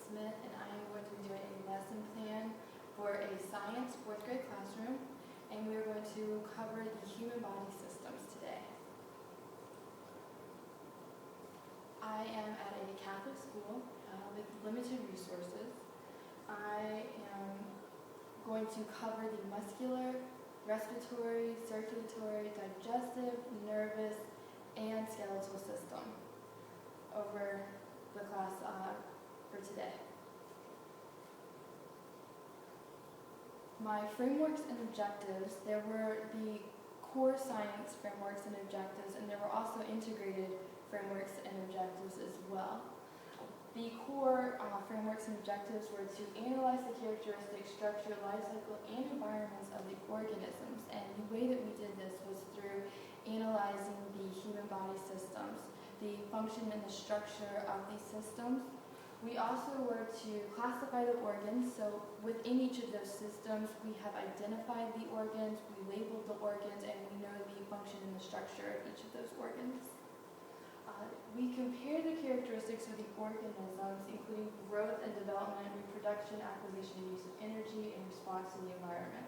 Smith, and I am going to be doing a lesson plan for a science 4th grade classroom, and we are going to cover the human body systems today. I am at a Catholic school with limited resources. I am going to cover the muscular, respiratory, circulatory, digestive, nervous, and skeletal system over the class for today. My frameworks and objectives, there were the core science frameworks and objectives, and there were also integrated frameworks and objectives as well. The core frameworks and objectives were to analyze the characteristics, structure, life cycle, and environments of the organisms, and the way that we did this was through analyzing the human body systems, the function and the structure of these systems. We also were to classify the organs, so within each of those systems we have identified the organs, we labeled the organs, and we know the function and the structure of each of those organs. We compare the characteristics of the organisms, including growth and development, reproduction, acquisition, and use of energy in response to the environment.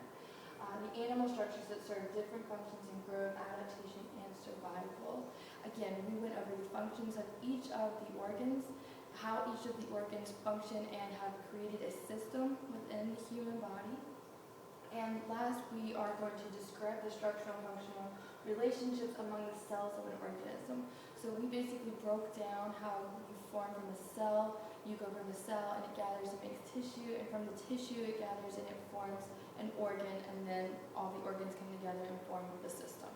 The animal structures that serve different functions in growth, adaptation, and survival. Again, we went over the functions of each of the organs, how each of the organs function and have created a system within the human body. And last, we are going to describe the structural and functional relationships among the cells of an organism. So we basically broke down how you form from a cell, you go from the cell and it gathers and makes tissue, and from the tissue it gathers and it forms an organ, and then all the organs come together and form the system.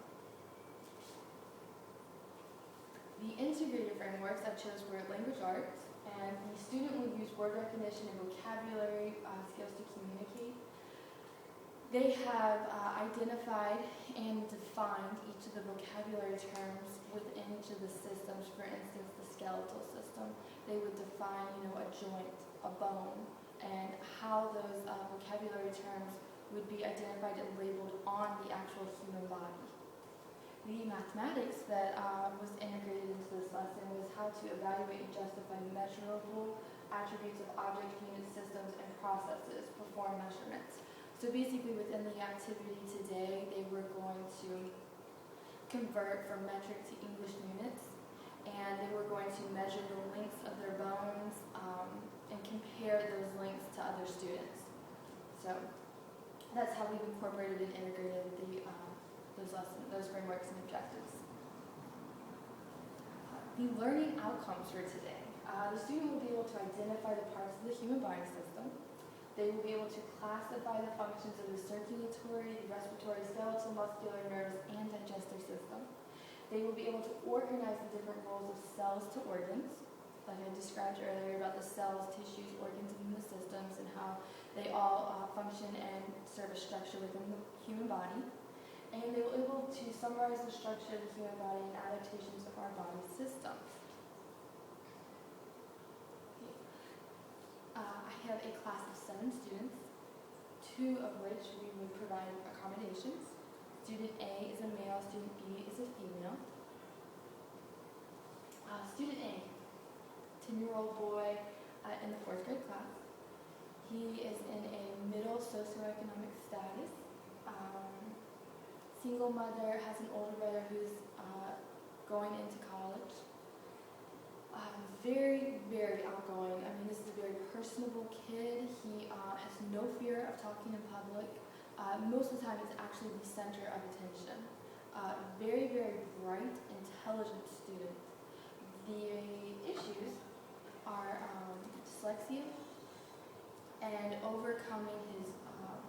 The integrated frameworks I chose were language arts, and the student will use word recognition and vocabulary skills to communicate. They have identified and defined each of the vocabulary terms within each of the systems. For instance, the skeletal system, they would define, a joint, a bone, and how those vocabulary terms would be identified and labeled on the actual human body. The mathematics that was integrated into this lesson was how to evaluate and justify measurable attributes of objects, units, systems, and processes, perform measurements. So basically within the activity today, they were going to convert from metric to English units, and they were going to measure the lengths of their bones and compare those lengths to other students. So that's how we've incorporated and integrated those frameworks and objectives. The learning outcomes for today. The student will be able to identify the parts of the human body system. They will be able to classify the functions of the circulatory, the respiratory, skeletal, muscular, nervous, and digestive system. They will be able to organize the different roles of cells to organs, like I described earlier about the cells, tissues, organs, and the systems, and how they all function and serve a structure within the human body. And they will be able to summarize the structure of the human body and adaptations of our body systems. I have a class of 7 students, 2 of which we would provide accommodations. Student A is a male, student B is a female. Student A, 10-year-old boy in the 4th grade class. He is in a middle socioeconomic status. Single mother, has an older brother who's going into college. Very, very outgoing. This is a very personable kid. He has no fear of talking in public. Most of the time, he's actually the center of attention. Very, very bright, intelligent student. The issues are dyslexia and overcoming his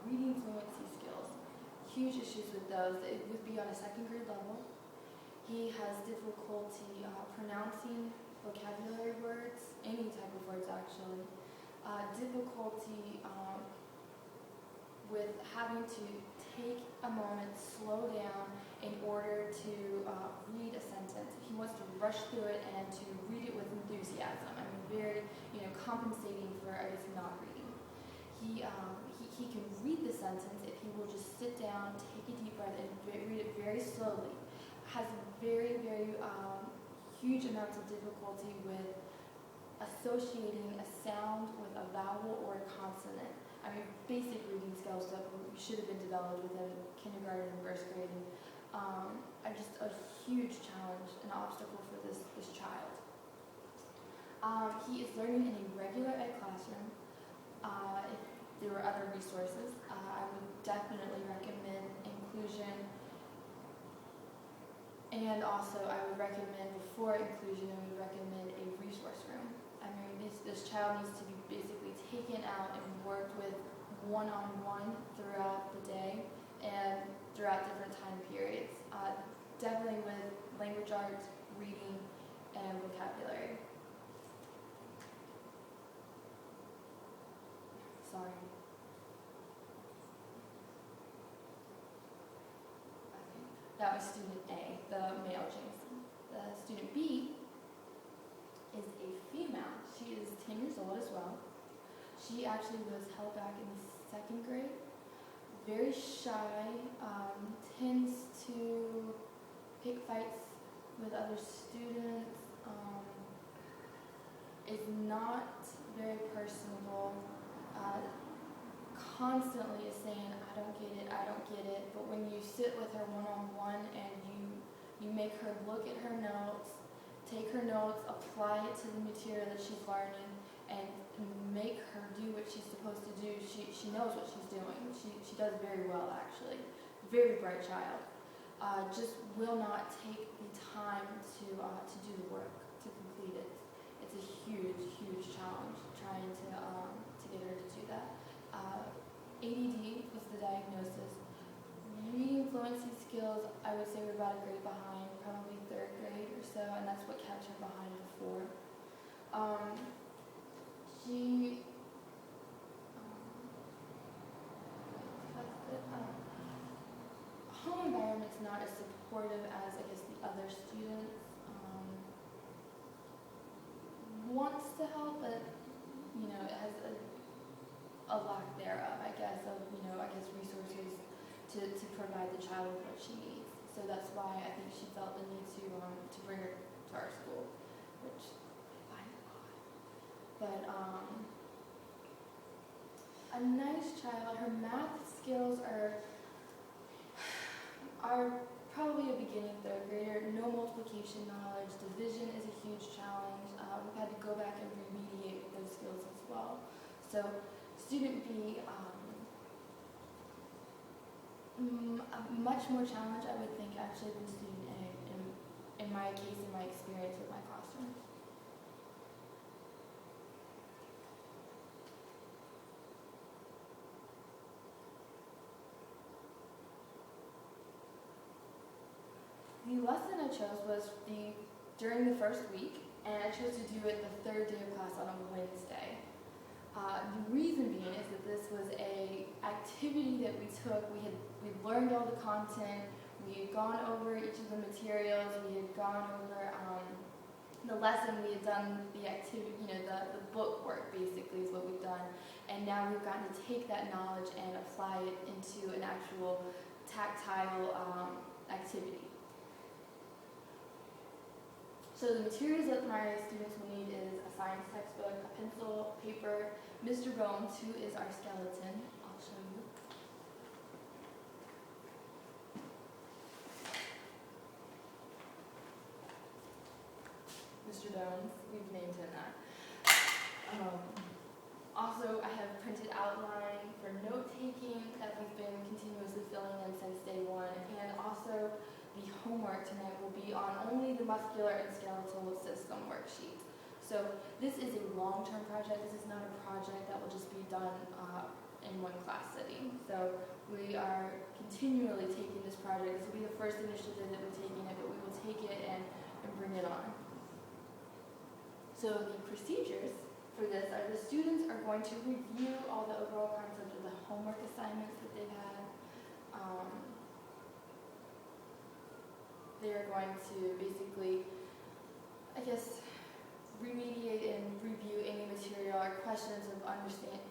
reading fluency skills. Huge issues with those. It would be on a 2nd grade level. He has difficulty pronouncing vocabulary words, any type of words actually. Difficulty with having to take a moment, slow down in order to read a sentence. He wants to rush through it and to read it with enthusiasm. Very, compensating for, not reading. He can read the sentence if he will just sit down, take a deep breath, and read it very slowly. Has very, very huge amounts of difficulty with associating a sound with a vowel or a consonant. I mean, basic reading skills that should have been developed within kindergarten and first grade. Are just a huge challenge, an obstacle for this child. He is learning in a regular ed classroom. If there were other resources, I would definitely recommend inclusion. And also, I would recommend, before inclusion, I would recommend a resource room. I mean, this child needs to be basically taken out and worked with one-on-one throughout the day and throughout different time periods. Definitely with language arts, reading, and vocabulary. Sorry. Okay. That was student A, the male Jameson. The student B is a female. She is 10 years old as well. She actually was held back in the 2nd grade. Very shy, tends to pick fights with other students, is not very personable, constantly is saying, I don't get it, but when you sit with her one-on-one and you make her look at her notes, take her notes, apply it to the material that she's learning, and make her do what she's supposed to do, she knows what she's doing. She does very well, actually. Very bright child. Just will not take the time to do the work, to complete it. It's a huge challenge trying to get her to do that. ADD was the diagnosis. Reading fluency skills, I would say we're about a grade behind, probably 3rd grade or so, and that's what kept her behind before. Home environment's not as supportive as, I guess, the other students. Wants to help, but, it has a lack thereof, I guess, of, resources to provide the child with what she needs. So that's why I think she felt the need to bring her to our school, which I find odd. But, a nice child. Her math skills are probably a beginning 3rd grader. No multiplication knowledge. Division is a huge challenge. We've had to go back and remediate those skills as well. So student B, much more challenge, I would think, actually, than student A in my case, in my experience with my classroom. The lesson I chose was during the first week, and I chose to do it the 3rd day of class on a Wednesday. The reason being is that this was a activity that we took. We learned all the content. We had gone over each of the materials. We had gone over the lesson. We had done the activity, the book work basically is what we've done. And now we've gotten to take that knowledge and apply it into an actual tactile activity. So the materials that my students will need is a science textbook, a pencil, paper, Mr. Bones, who is our skeleton. I'll show you. Mr. Bones, we've named him that. Also, I have printed outline for note-taking that we've been continuously filling in since day 1, and also the homework tonight will be on only the muscular and skeletal system worksheet. So this is a long-term project. This is not a project that will just be done in one class sitting. So we are continually taking this project. This will be the first initiative that we're taking it, but we will take it and bring it on. So the procedures for this are the students are going to review all the overall concepts of the homework assignments that they've had. They're going to basically, remediate and review any material or questions of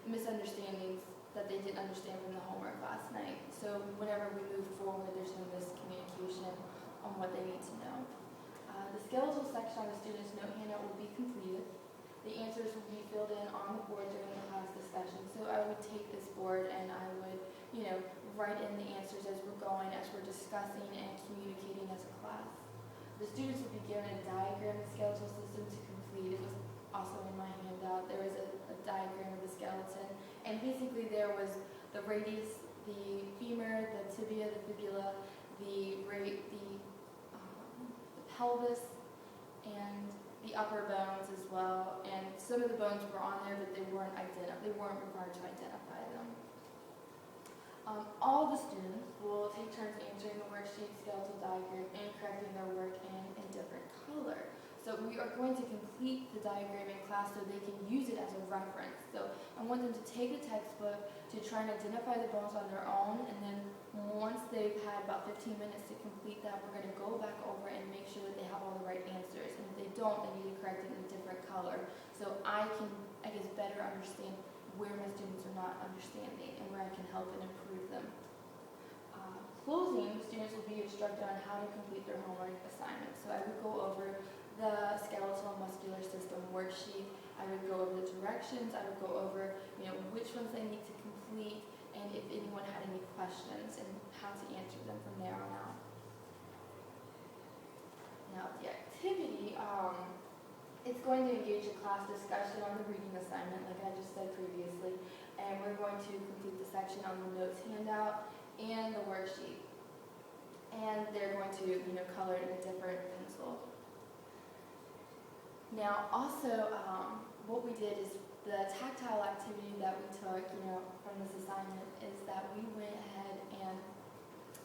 misunderstandings that they didn't understand from the homework last night. So whenever we move forward, there's no miscommunication on what they need to know. The skeletal section on the student's note handout will be completed. The answers would be filled in on the board during the class discussion. So I would take this board and I would, write in the answers as we're going, as we're discussing and communicating as a class. The students would be given a diagram of the skeletal system to complete. It was also in my handout. There was a diagram of the skeleton, and basically there was the radius, the femur, the tibia, the fibula, the pelvis, and the upper bones as well. And some of the bones were on there, but they weren't required to identify them. All the students will take turns answering the worksheet skeletal diagram and correcting their work in a different color. So we are going to complete the diagram in class so they can use it as a reference. So I want them to take the textbook to try and identify the bones on their own, and then once they've had about 15 minutes to complete that, we're going to go back over and make sure that they have all the right answers. And if they don't, they need to correct it in a different color so I can, better understand where my students are not understanding and where I can help and improve them. Closing, students will be instructed on how to complete their homework assignments. So I would go over the skeletal muscular system worksheet. I would go over the directions. I would go over, which ones they need to complete, and if anyone had any questions and how to answer them from there on out. Now the activity, it's going to engage a class discussion on the reading assignment, like I just said previously, and we're going to complete the section on the notes handout and the worksheet. And they're going to, color it in a different pencil. Now, also, what we did is the tactile activity that we took, from this assignment is that we went ahead and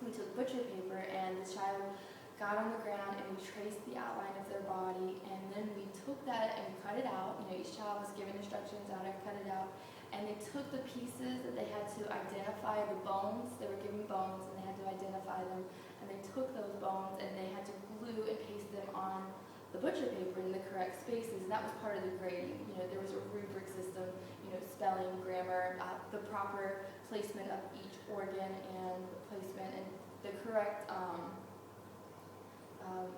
we took butcher paper, and the child got on the ground and we traced the outline of their body, and then we took that and we cut it out. Each child was given instructions on how to cut it out, and they took the pieces that they had to identify the bones. They were given bones and they had to identify them, and they took those bones and they had to glue and paste them on the butcher paper in the correct spaces, and that was part of the grading. There was a rubric system, spelling, grammar, the proper placement of each organ and the placement and the correct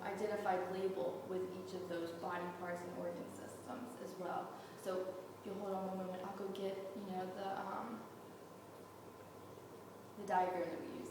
identified label with each of those body parts and organ systems as well. So if you'll hold on one moment, I'll go get the diagram that we used.